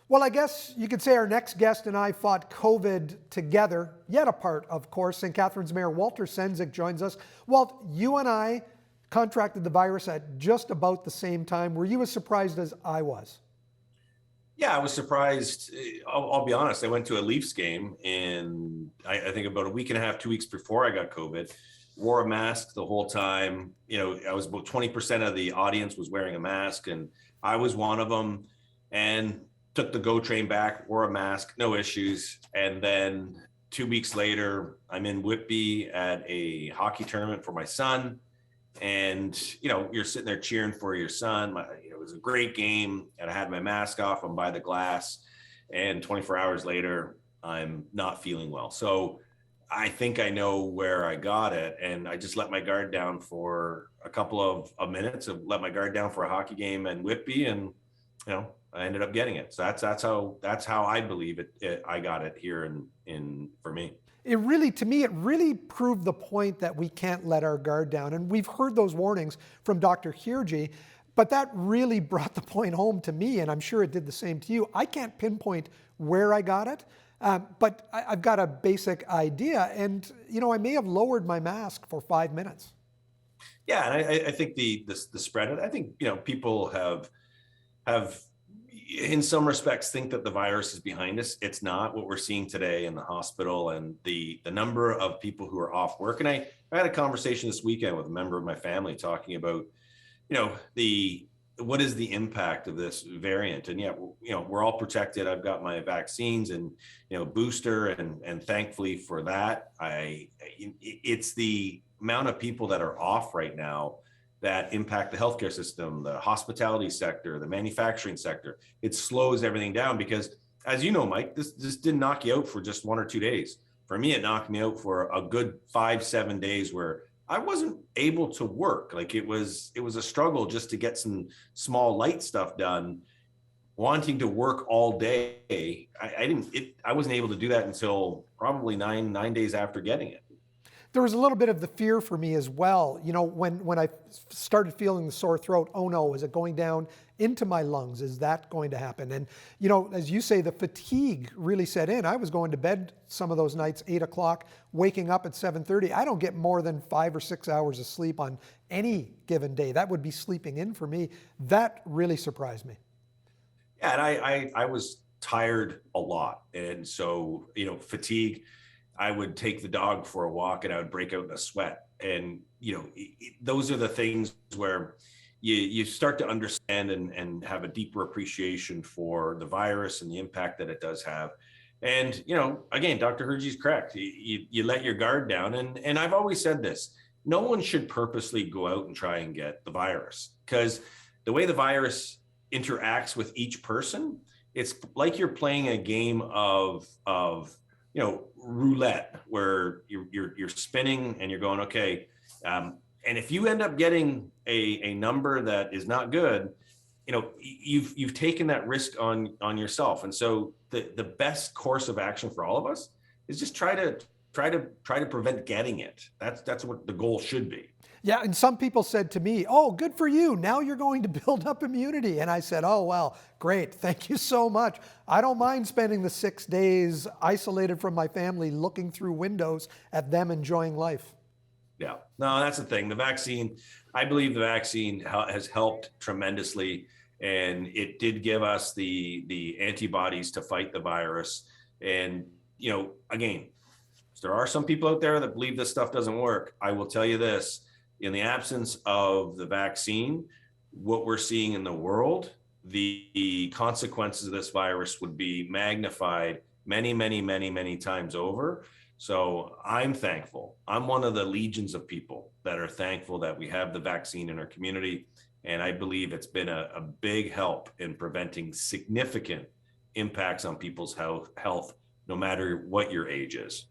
Well, I guess you could say our next guest and I fought COVID together, yet apart, of course. St. Catharines Mayor Walter Sendzik joins us. Walt, you and I contracted the virus at just about the same time. Were you as surprised as I was? Yeah, I was surprised. I'll be honest. I went to a Leafs game, and I think about a week and a half, 2 weeks before I got COVID. Wore a mask the whole time. I was about 20% of the audience was wearing a mask, and I was one of them. And took the GO train back, wore a mask, no issues. And then 2 weeks later, I'm in Whitby at a hockey tournament for my son. And you're sitting there cheering for your son. It was a great game, and I had my mask off. I'm by the glass, and 24 hours later, I'm not feeling well. So I think I know where I got it, and I just let my guard down for a couple of minutes. Of let my guard down for a hockey game in Whitby, and I ended up getting it. So that's how I believe it. I got it here in for me. To me, it really proved the point that we can't let our guard down. And we've heard those warnings from Dr. Hirji, but that really brought the point home to me, and I'm sure it did the same to you. I can't pinpoint where I got it, but I've got a basic idea. And, I may have lowered my mask for 5 minutes. Yeah, and I think the spread, I think, people have in some respects think that the virus is behind us. It's not. What we're seeing today in the hospital and the number of people who are off work. And I had a conversation this weekend with a member of my family talking about, what is the impact of this variant? And we're all protected. I've got my vaccines and, booster, and thankfully for that, it's the amount of people that are off right now that impact the healthcare system, the hospitality sector, the manufacturing sector. It slows everything down because, as you know, Mike, this didn't knock you out for just 1 or 2 days. For me, it knocked me out for a good 5-7 days where I wasn't able to work. Like it was a struggle just to get some small light stuff done. Wanting to work all day, I wasn't able to do that until probably nine days after getting it. There was a little bit of the fear for me as well. When I started feeling the sore throat, oh no, is it going down into my lungs? Is that going to happen? And, as you say, the fatigue really set in. I was going to bed some of those nights, 8 o'clock, waking up at 7:30. I don't get more than 5 or 6 hours of sleep on any given day. That would be sleeping in for me. That really surprised me. Yeah, and I was tired a lot. And so, fatigue, I would take the dog for a walk and I would break out in a sweat. And, those are the things where you start to understand and have a deeper appreciation for the virus and the impact that it does have. And, again, Dr. Hirji's correct. You let your guard down. And I've always said this, no one should purposely go out and try and get the virus, because the way the virus interacts with each person, it's like you're playing a game of roulette, where you're spinning and you're going, okay. And if you end up getting a number that is not good, you've taken that risk on yourself. And so the best course of action for all of us is just try to prevent getting it. That's what the goal should be. Yeah, and some people said to me, oh, good for you. Now you're going to build up immunity. And I said, oh, well, great. Thank you so much. I don't mind spending the 6 days isolated from my family, looking through windows at them enjoying life. Yeah, no, that's the thing. I believe the vaccine has helped tremendously. And it did give us the antibodies to fight the virus. And, again, there are some people out there that believe this stuff doesn't work. I will tell you this. In the absence of the vaccine, what we're seeing in the world, the consequences of this virus would be magnified many, many, many, many times over. So I'm thankful. I'm one of the legions of people that are thankful that we have the vaccine in our community. And I believe it's been a big help in preventing significant impacts on people's health, no matter what your age is.